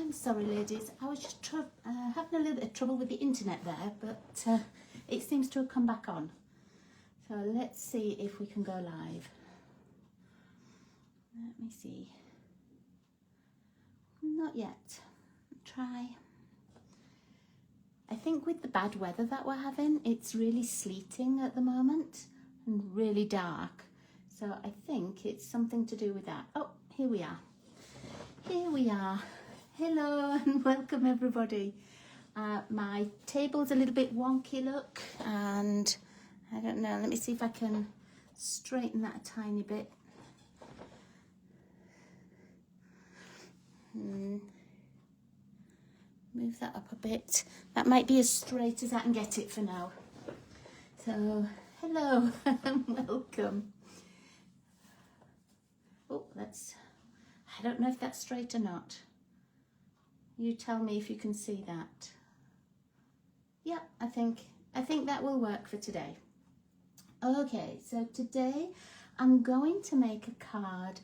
I'm sorry, ladies. I was just having a little bit of trouble with the internet there, but it seems to have come back on. So let's see if we can go live. Let me see. Not yet. Try. I think with the bad weather that we're having, it's really sleeting at the moment and really dark. So I think it's something to do with that. Oh, here we are. Here we are. Hello and welcome everybody. My table's a little bit wonky, look, and I don't know, let me see if I can straighten that a tiny bit. Move that up a bit. That might be as straight as I can get it for now. So, hello and welcome. Oh, I don't know if that's straight or not. You tell me if you can see that. Yeah, I think that will work for today. Okay, so today I'm going to make a card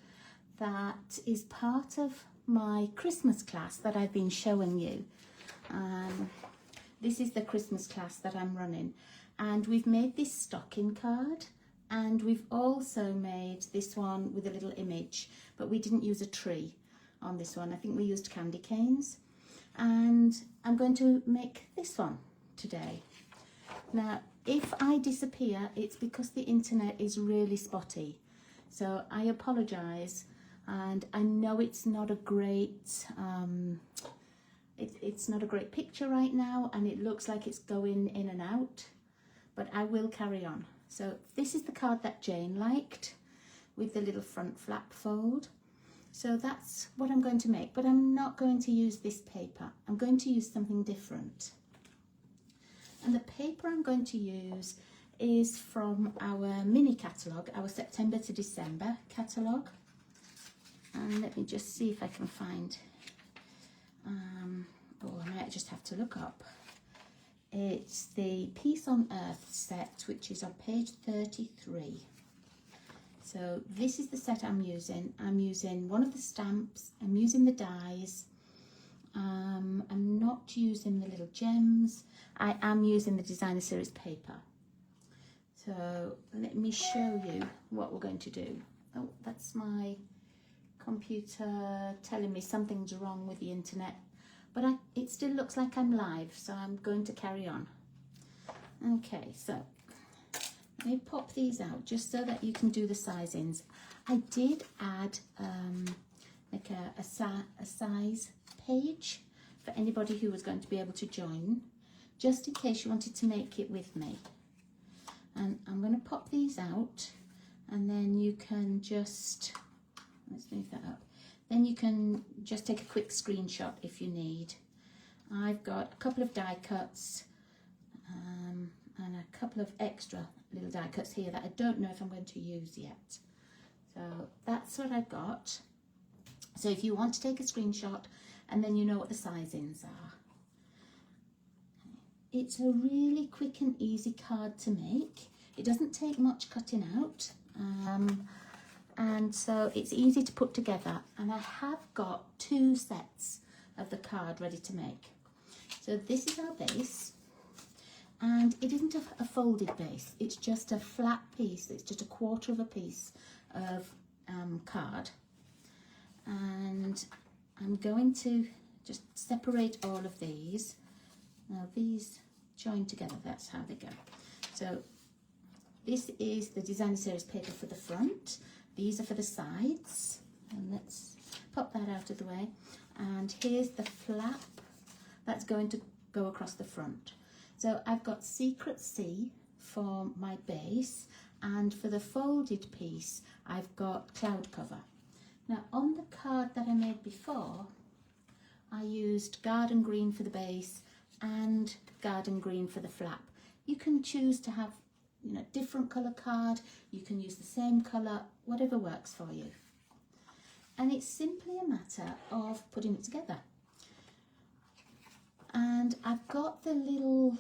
that is part of my Christmas class that I've been showing you. This is the Christmas class that I'm running, and we've made this stocking card, and we've also made this one with a little image, but we didn't use a tree on this one. I think we used candy canes, and I'm going to make this one today. Now, if I disappear, it's because the internet is really spotty, so I apologise, and I know it's not a great it's not a great picture right now, and it looks like it's going in and out, but I will carry on. So this is the card that Jane liked with the little front flap fold. So that's what I'm going to make, but I'm not going to use this paper. I'm going to use something different. And the paper I'm going to use is from our mini catalogue, our September to December catalogue. And let me just see if I can find, I might just have to look up. It's the Peace on Earth set, which is on page 33. So this is the set I'm using. I'm using one of the stamps, I'm using the dies, I'm not using the little gems, I am using the designer series paper. So let me show you what we're going to do. Oh, that's my computer telling me something's wrong with the internet, but it still looks like I'm live, so I'm going to carry on. Okay, so let me pop these out just so that you can do the sizings. I did add like a size page for anybody who was going to be able to join, just in case you wanted to make it with me. And I'm going to pop these out, and then you can just, let's move that up. Then you can just take a quick screenshot if you need. I've got a couple of die cuts and a couple of extra little die cuts here that I don't know if I'm going to use yet. So that's what I've got. So if you want to take a screenshot, and then you know what the sizings are. It's a really quick and easy card to make. It doesn't take much cutting out. And so it's easy to put together, and I have got 2 sets of the card ready to make. So this is our base, and it isn't a folded base, it's just a flat piece, it's just a quarter of a piece of card. And I'm going to just separate all of these. Now these join together, that's how they go. So this is the designer series paper for the front. These are for the sides, and let's pop that out of the way. And here's the flap that's going to go across the front. So I've got Secret C for my base, and for the folded piece I've got Cloud Cover. Now on the card that I made before, I used garden green for the base and garden green for the flap. You can choose to have different colour card, you can use the same colour, whatever works for you. And it's simply a matter of putting it together. And I've got the little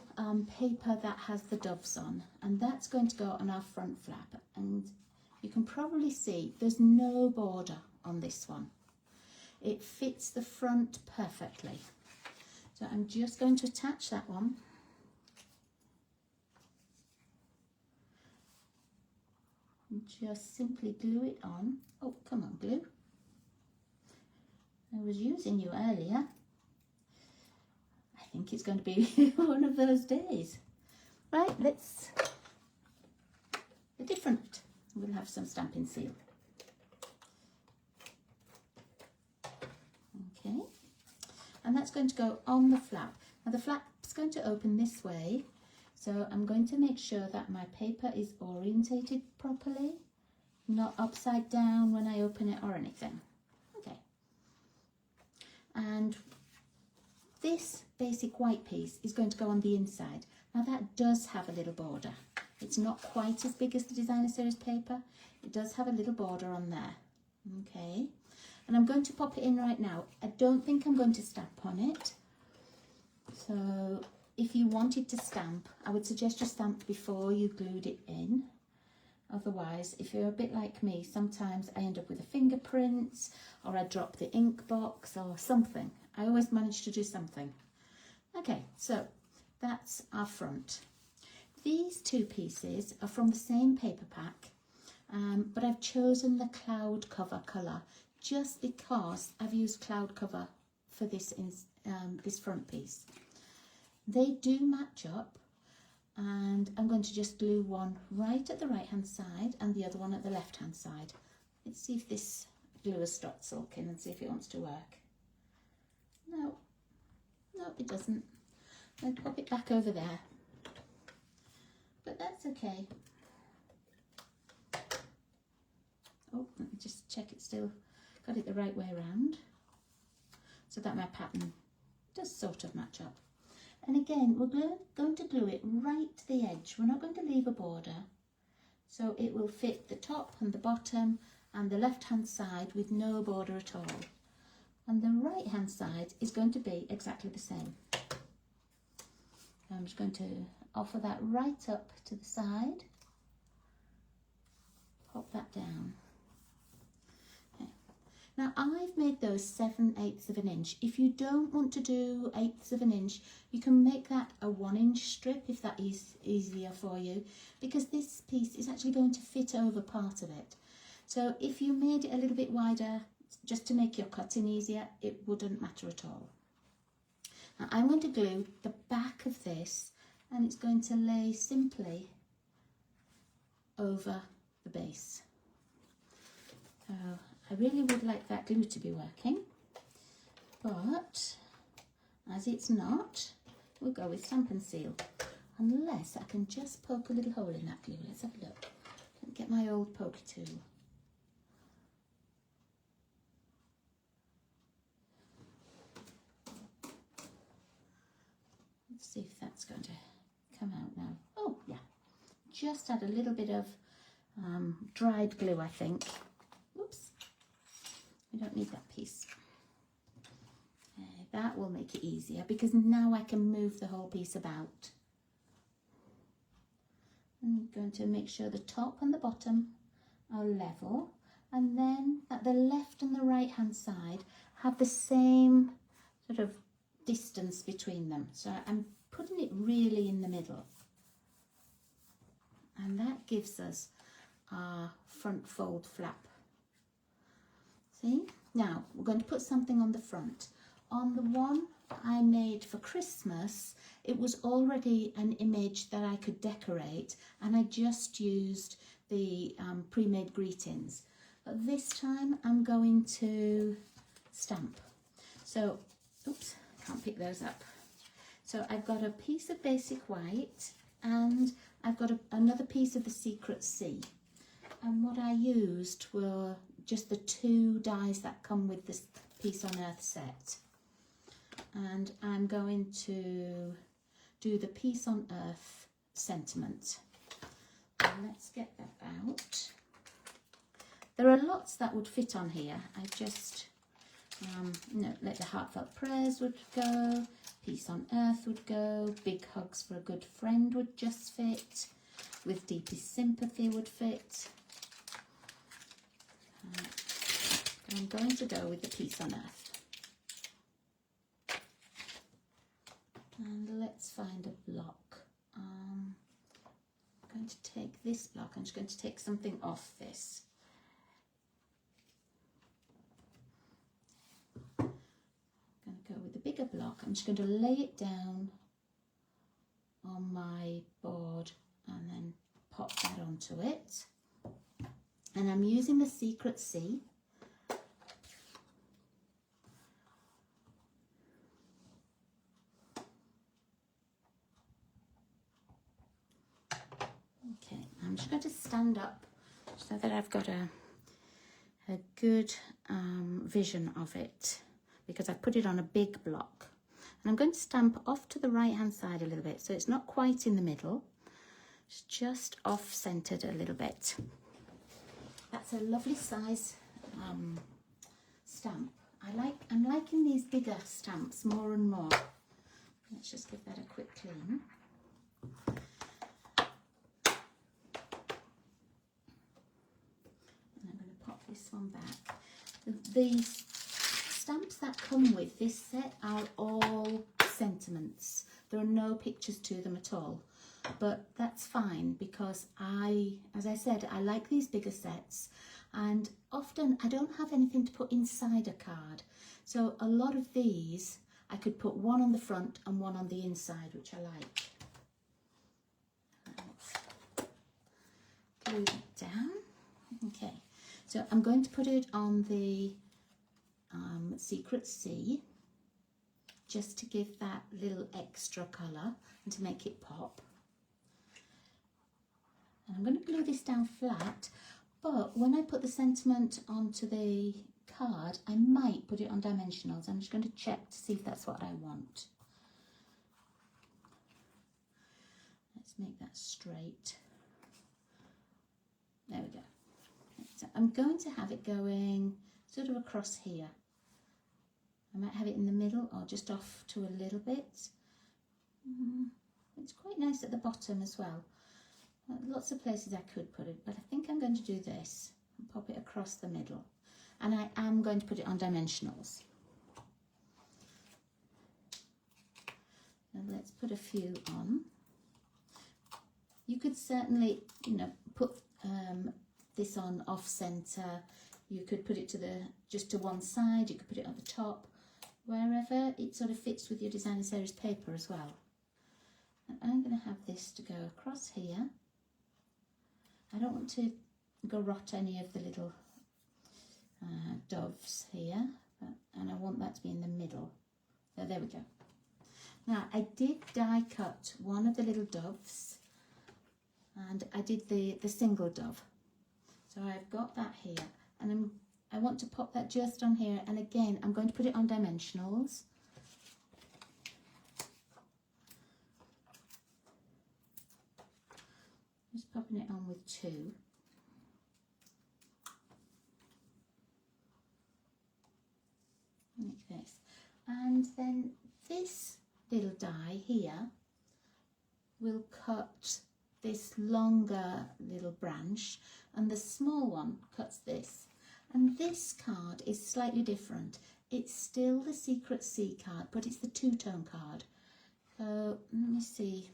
paper that has the doves on, and that's going to go on our front flap. And you can probably see there's no border on this one. It fits the front perfectly. So I'm just going to attach that one. And just simply glue it on. Oh, come on, glue. I was using you earlier. I think it's going to be one of those days. Right, let's be different. We'll have some stamping seal. Okay, and that's going to go on the flap. Now the flap's going to open this way, so I'm going to make sure that my paper is orientated properly, not upside down when I open it or anything. Okay, and this basic white piece is going to go on the inside. Now that does have a little border. It's not quite as big as the designer series paper. It does have a little border on there. Okay, and I'm going to pop it in right now. I don't think I'm going to stamp on it. So if you wanted to stamp, I would suggest you stamped before you glued it in. Otherwise, if you're a bit like me, sometimes I end up with a fingerprint, or I drop the ink box or something. I always manage to do something. Okay, so that's our front. These two pieces are from the same paper pack, but I've chosen the cloud cover colour just because I've used cloud cover for this this front piece. They do match up, and I'm going to just glue one right at the right hand side and the other one at the left hand side. Let's see if this glue has stopped sulking and see if it wants to work. No, it doesn't. I'll pop it back over there, but that's okay. Oh, let me just check it's still got it the right way around, so that my pattern does sort of match up. And again, we're going to glue it right to the edge. We're not going to leave a border, so it will fit the top and the bottom and the left hand side with no border at all. And the right hand side is going to be exactly the same. I'm just going to offer that right up to the side, pop that down. Okay. Now I've made those 7/8 of an inch. If you don't want to do 1/8 of an inch, you can make that a 1 inch strip if that is easier for you, because this piece is actually going to fit over part of it. So if you made it a little bit wider, just to make your cutting easier, it wouldn't matter at all. Now I'm going to glue the back of this, and it's going to lay simply over the base. So I really would like that glue to be working, but as it's not, we'll go with stamp and seal, unless I can just poke a little hole in that glue. Let's have a look. Get my old pokey tool. See if that's going to come out now. Oh yeah, just add a little bit of dried glue, I think. Oops, we don't need that piece. That will make it easier, because now I can move the whole piece about. I'm going to make sure the top and the bottom are level, and then at the left and the right hand side have the same sort of distance between them. So I'm putting it really in the middle, and that gives us our front fold flap. See, now we're going to put something on the front. On the one I made for Christmas, it was already an image that I could decorate, and I just used the pre-made greetings. But this time I'm going to stamp. So, oops, can't pick those up. So I've got a piece of basic white, and I've got another piece of the Secret Sea. And what I used were just the 2 dies that come with this Piece on Earth set. And I'm going to do the Piece on Earth sentiment. So let's get that out. There are lots that would fit on here. I just let the heartfelt prayers would go, Peace on Earth would go, Big Hugs for a Good Friend would just fit, With Deepest Sympathy would fit. I'm going to go with the Peace on Earth. And let's find a block. I'm going to take this block. I'm just going to take something off this. I'm going to go with the bigger block. I'm just going to lay it down on my board and then pop that onto it. And I'm using the Secret C. Okay, I'm just going to stand up so that I've got a good vision of it, because I've put it on a big block. And I'm going to stamp off to the right hand side a little bit, so it's not quite in the middle. It's just off centered a little bit. That's a lovely size stamp. I'm liking these bigger stamps more and more. Let's just give that a quick clean. And I'm going to pop this one back. The stamps that come with this set are all sentiments. There are no pictures to them at all. But that's fine, because as I said, I like these bigger sets, and often I don't have anything to put inside a card. So a lot of these, I could put one on the front and one on the inside, which I like. Let's glue that down. Okay, so I'm going to put it on the Secret C, just to give that little extra colour and to make it pop. And I'm going to glue this down flat, but when I put the sentiment onto the card, I might put it on dimensionals. I'm just going to check to see if that's what I want. Let's make that straight. There we go. So I'm going to have it going sort of across here. I might have it in the middle or just off to a little bit. It's quite nice at the bottom as well. Lots of places I could put it, but I think I'm going to do this and pop it across the middle. And I am going to put it on dimensionals. And let's put a few on. You could certainly, put this on off center. You could put it just to one side. You could put it on the top, wherever it sort of fits with your designer series paper as well. And I'm going to have this to go across here. I don't want to garrot any of the little doves here, and I want that to be in the middle. So there we go. Now I did die cut one of the little doves, and I did the single dove. So I've got that here, and I want to pop that just on here, and again I'm going to put it on dimensionals. Just popping it on with two. Like this. And then this little die here will cut this longer little branch, and the small one cuts this. And this card is slightly different. It's still the Secret C card, but it's the two-tone card. So let me see.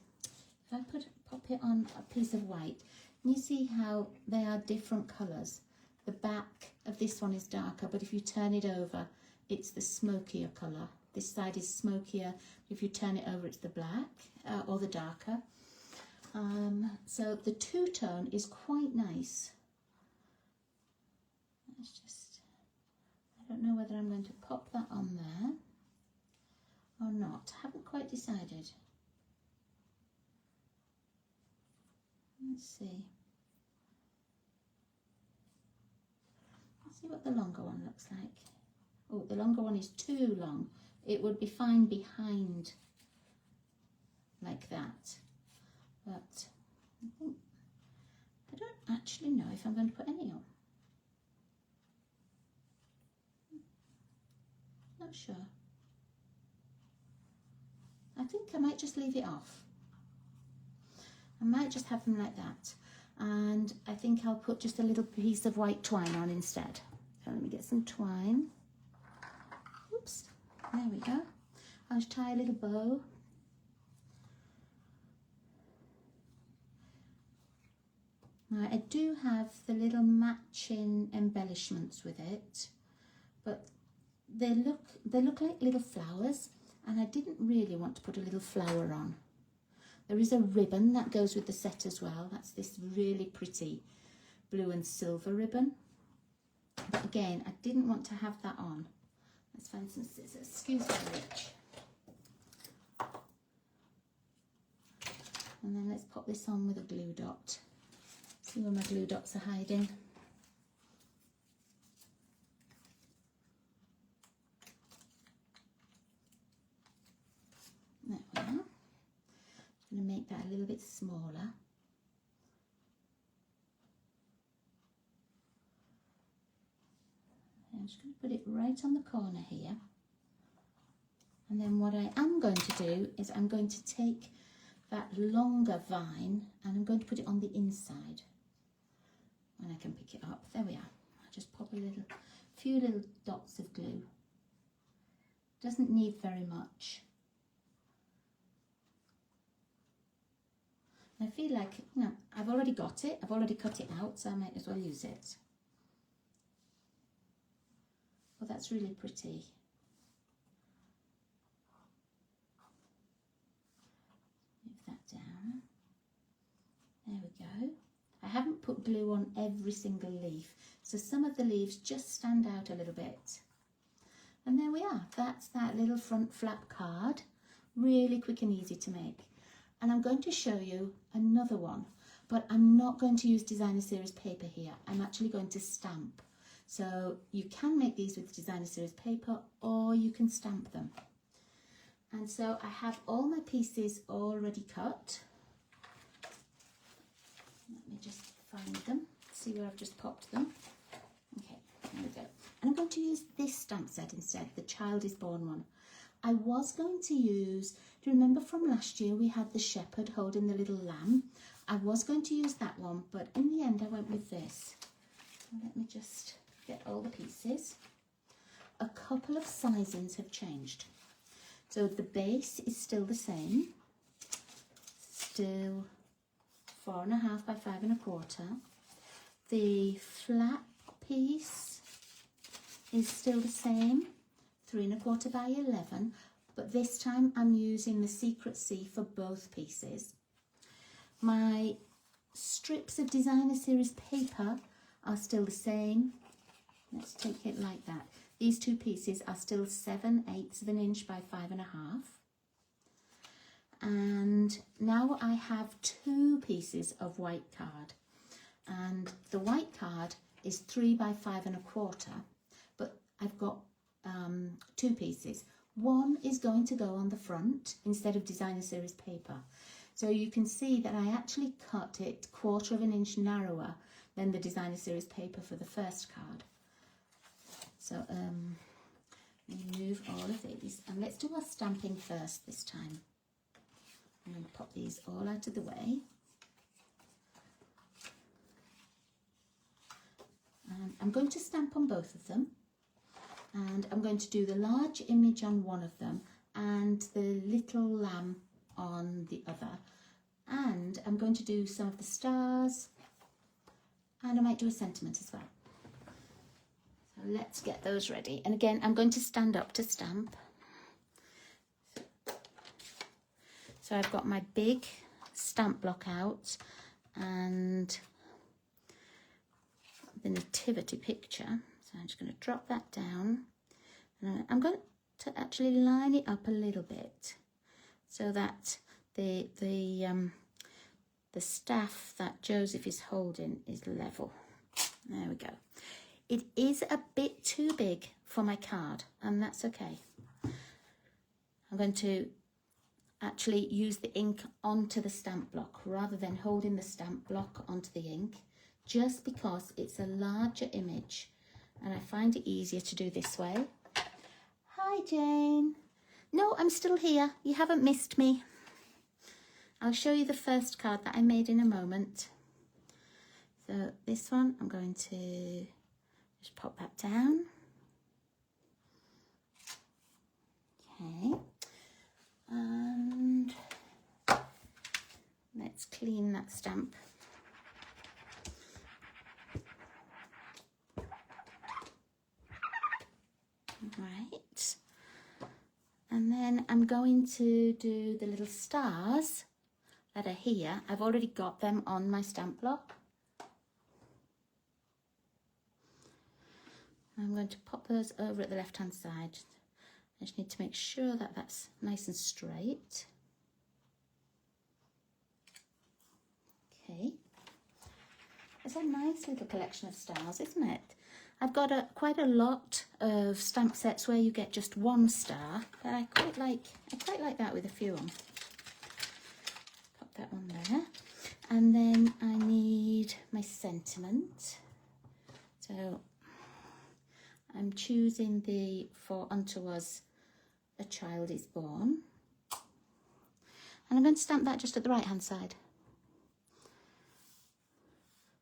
If I pop it on a piece of white, and you see how they are different colours. The back of this one is darker, but if you turn it over, it's the smokier colour. This side is smokier. If you turn it over, it's the black or the darker. So the two-tone is quite nice. Let's just, I don't know whether I'm going to pop that on there or not. I haven't quite decided. Let's see. Let's see what the longer one looks like. Oh, the longer one is too long. It would be fine behind like that. But I don't actually know if I'm going to put any on. Not sure. I think I might just leave it off. I might just have them like that, and I think I'll put just a little piece of white twine on instead. go, let me get some twine. Oops, there we go. I'll just tie a little bow. Now I do have the little matching embellishments with it, but they look like little flowers, and I didn't really want to put a little flower on. There is a ribbon that goes with the set as well. That's this really pretty blue and silver ribbon. But again, I didn't want to have that on. Let's find some scissors. Excuse my reach. And then let's pop this on with a glue dot. See where my glue dots are hiding. There we are. I'm going to make that a little bit smaller. I'm just going to put it right on the corner here. And then what I am going to do is I'm going to take that longer vine and I'm going to put it on the inside. When I can pick it up. There we are. I'll just pop a few little dots of glue. Doesn't need very much. And I feel like, you know, I've already got it. I've already cut it out, so I might as well use it. Well, that's really pretty. Move that down. There we go. I haven't put glue on every single leaf, so some of the leaves just stand out a little bit. And there we are. That's that little front flap card. Really quick and easy to make. And I'm going to show you another one, but I'm not going to use designer series paper here. I'm actually going to stamp. So you can make these with designer series paper or you can stamp them. And so I have all my pieces already cut. Let me just find them, see where I've just popped them. Okay, there we go. And I'm going to use this stamp set instead, the Child is Born one. I was going to use, do you remember from last year we had the shepherd holding the little lamb? I was going to use that one, but in the end I went with this. So let me just get all the pieces. A couple of sizings have changed. So the base is still the same, still 4.5 by 5.25. The flap piece is still the same, 3.25 by 11, but this time I'm using the Secret C for both pieces. My strips of designer series paper are still the same. Let's take it like that. These two pieces are still 7/8 of an inch by 5.5. And now I have two pieces of white card, and the white card is 3 by 5.25, but I've got two pieces. One is going to go on the front instead of designer series paper. So you can see that I actually cut it 1/4 of an inch narrower than the designer series paper for the first card. So remove all of these, and let's do our stamping first this time. I'm going to pop these all out of the way. And I'm going to stamp on both of them. And I'm going to do the large image on one of them and the little lamb on the other. And I'm going to do some of the stars, and I might do a sentiment as well. So let's get those ready. And again, I'm going to stand up to stamp. So I've got my big stamp block out and the nativity picture. So I'm just going to drop that down. And I'm going to actually line it up a little bit so that the staff that Joseph is holding is level. There we go. It is a bit too big for my card, and that's okay. I'm going to actually use the ink onto the stamp block rather than holding the stamp block onto the ink, just because it's a larger image and I find it easier to do this way. Hi Jane. No, I'm still here. You haven't missed me. I'll show you the first card that I made in a moment. So this one I'm going to Just pop that down. Okay, and let's clean that stamp. Right, and then I'm going to do the little stars that are here. I've already got them on my stamp block. I'm going to pop those over at the left hand side. I just need to make sure that that's nice and straight. Okay, it's a nice little collection of stars, isn't it? I've got quite a lot of stamp sets where you get just one star, but I quite like that with a few on. Pop that one there, and then I need my sentiment. So I'm choosing the "For unto us a child is born," and I'm going to stamp that just at the right hand side.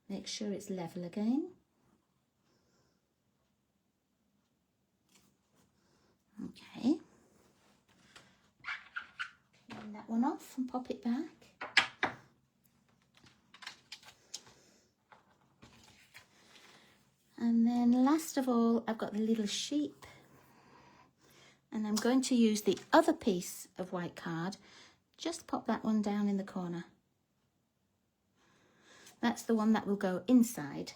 Make sure it's level again. Okay, clean that one off and pop it back. And then last of all, I've got the little sheep, and I'm going to use the other piece of white card. Just pop that one down in the corner. That's the one that will go inside.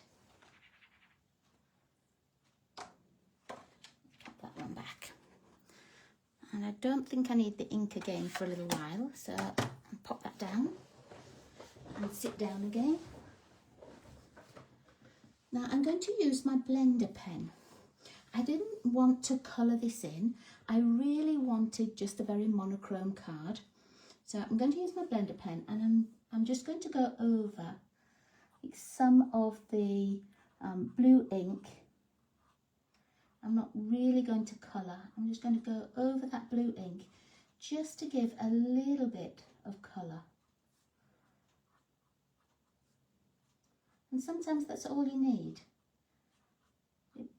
Pop that one back. And I don't think I need the ink again for a little while, so I'll pop that down and sit down again. Now I'm going to use my blender pen. I didn't want to colour this in. I really wanted just a very monochrome card. So I'm going to use my blender pen, and I'm just going to go over some of the blue ink. I'm not really going to colour. I'm just going to go over that blue ink just to give a little bit of colour. And sometimes that's all you need.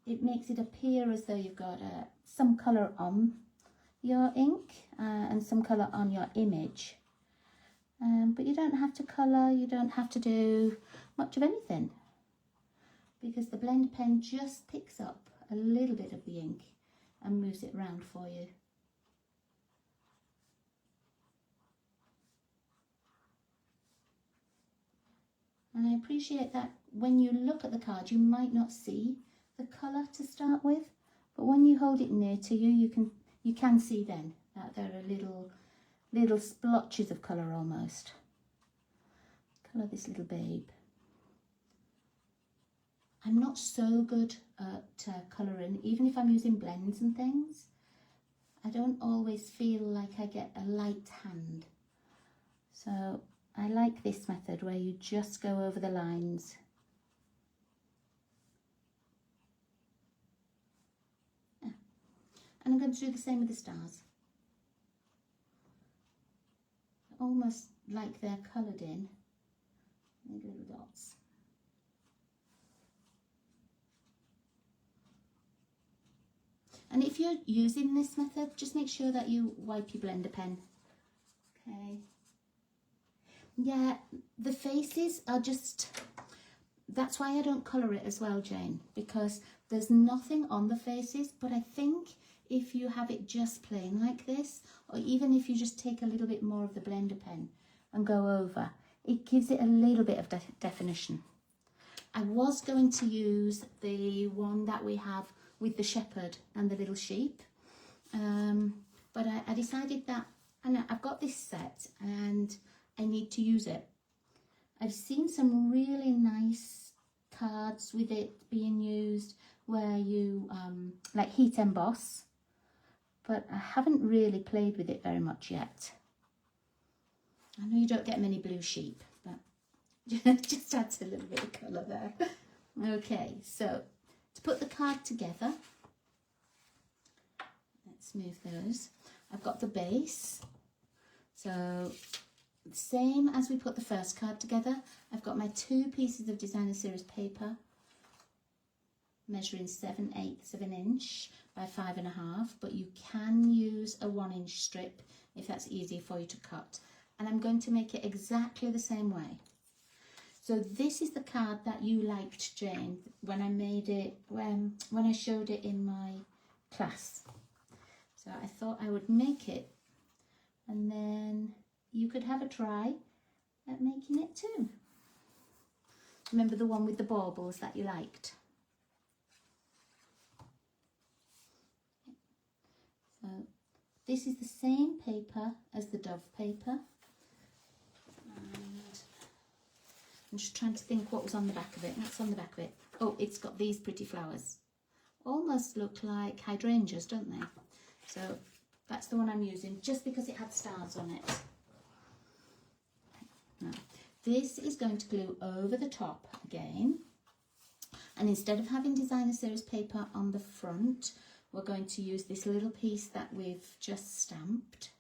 It makes it appear as though you've got some colour on your ink and some colour on your image. But you don't have to colour, you don't have to do much of anything, because the blender pen just picks up a little bit of the ink and moves it around for you. And I appreciate that when you look at the card, you might not see the colour to start with, but when you hold it near to you, you can see then that there are little splotches of colour almost. Colour this little babe. I'm not so good at colouring, even if I'm using blends and things. I don't always feel like I get a light hand. So I like this method where you just go over the lines. Yeah. And I'm going to do the same with the stars. Almost like they're coloured in, little dots. And if you're using this method, just make sure that you wipe your blender pen. Okay. Yeah, the faces are just, that's why I don't colour it as well, Jane, because there's nothing on the faces. But I think if you have it just plain like this, or even if you just take a little bit more of the blender pen and go over, it gives it a little bit of definition. I was going to use the one that we have with the shepherd and the little sheep, but I decided that I've got this set and I need to use it. I've seen some really nice cards with it being used where you like heat emboss, but I haven't really played with it very much yet. I know you don't get many blue sheep, but just adds a little bit of colour there. Okay, so to put the card together, let's move those. I've got the base, so same as we put the first card together. I've got my 2 pieces of designer series paper, measuring 7/8 of an inch by 5.5, but you can use a 1-inch strip if that's easier for you to cut. And I'm going to make it exactly the same way. So this is the card that you liked, Jane, when I made it, when I showed it in my class. So I thought I would make it, and then you could have a try at making it too. Remember the one with the baubles that you liked? So this is the same paper as the dove paper. And I'm just trying to think what was on the back of it. What's on the back of it? Oh, it's got these pretty flowers. Almost look like hydrangeas, don't they? So that's the one I'm using, just because it had stars on it. Now, this is going to glue over the top again. And instead of having designer series paper on the front, we're going to use this little piece that we've just stamped.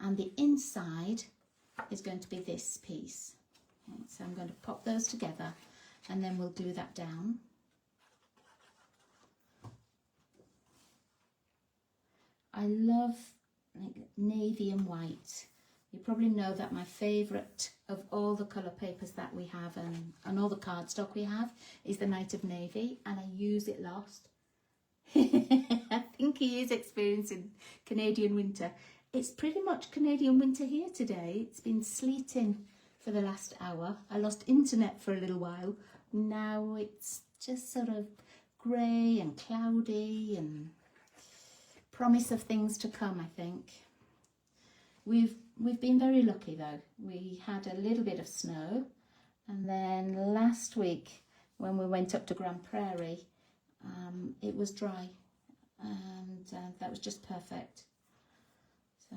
And the inside is going to be this piece. Okay, so I'm going to pop those together and then we'll glue that down. I love like navy and white. You probably know that my favourite of all the colour papers that we have and all the cardstock we have is the Night of Navy, and I use it lost. I think he is experiencing Canadian winter. It's pretty much Canadian winter here today. It's been sleeting for the last hour. I lost internet for a little while. Now it's just sort of grey and cloudy and promise of things to come, I think. We've been very lucky though. We had a little bit of snow, and then last week when we went up to Grand Prairie, it was dry, and that was just perfect. So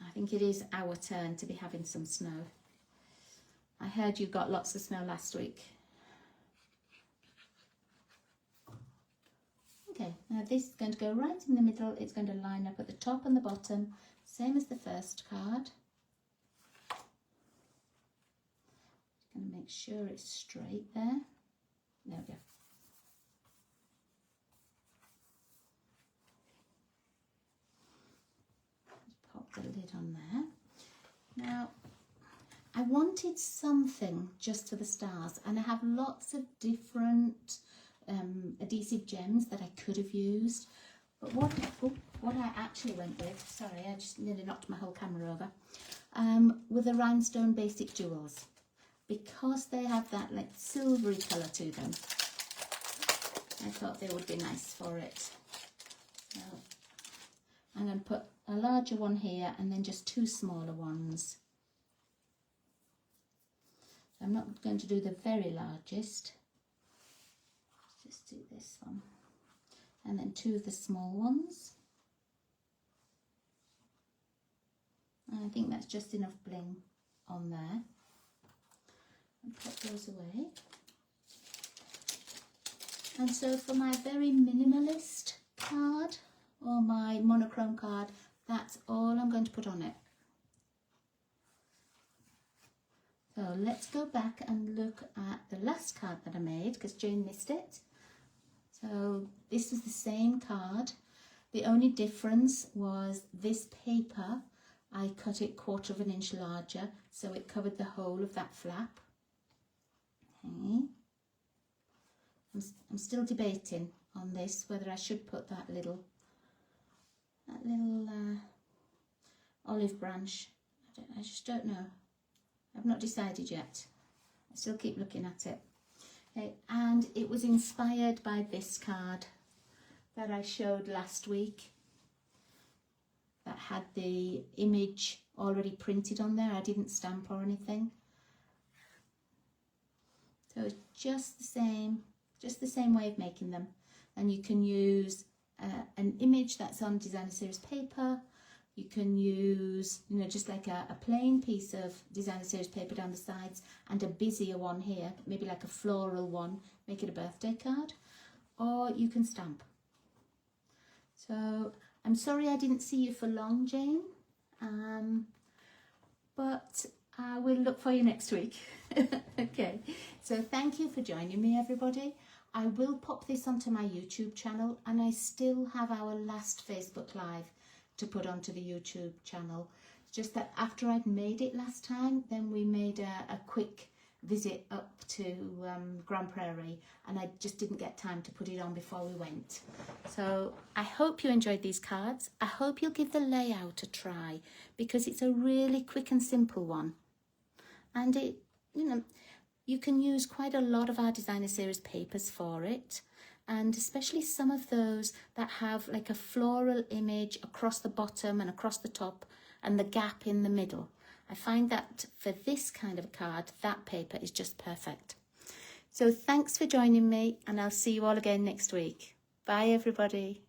I think it is our turn to be having some snow. I heard you got lots of snow last week. Okay, now this is going to go right in the middle. It's going to line up at the top and the bottom, same as the first card. Just going to make sure it's straight there. There we go. Just pop the lid on there. Now, I wanted something just for the stars, and I have lots of different adhesive gems that I could have used, but what I actually went with, sorry, I just nearly knocked my whole camera over, were the rhinestone basic jewels, because they have that like silvery colour to them. I thought they would be nice for it. So I'm going to put a larger one here and then just 2 smaller ones. I'm not going to do the very largest. Let's just do this one. And then 2 of the small ones. And I think that's just enough bling on there. And put those away. And so for my very minimalist card, or my monochrome card, that's all I'm going to put on it. So let's go back and look at the last card that I made, because Jane missed it. So this was the same card. The only difference was this paper, I cut it 1/4 inch larger, so it covered the whole of that flap. Okay. I'm still debating on this, whether I should put that little olive branch. I just don't know. I've not decided yet. I still keep looking at it. Okay, and it was inspired by this card that I showed last week that had the image already printed on there. I didn't stamp or anything. So it's just the same way of making them. And you can use an image that's on designer series paper. You can use, you know, just like a plain piece of designer series paper down the sides, and a busier one here, maybe like a floral one, make it a birthday card, or you can stamp. So I'm sorry I didn't see you for long, Jane, but I will look for you next week. Okay, so thank you for joining me, everybody. I will pop this onto my YouTube channel, and I still have our last Facebook Live to put onto the YouTube channel. Just that after I'd made it last time, then we made a quick visit up to Grand Prairie, and I just didn't get time to put it on before we went. So I hope you enjoyed these cards. I hope you'll give the layout a try, because it's a really quick and simple one. And it, you can use quite a lot of our designer series papers for it, and especially some of those that have like a floral image across the bottom and across the top and the gap in the middle. I find that for this kind of a card, that paper is just perfect. So thanks for joining me, and I'll see you all again next week. Bye everybody.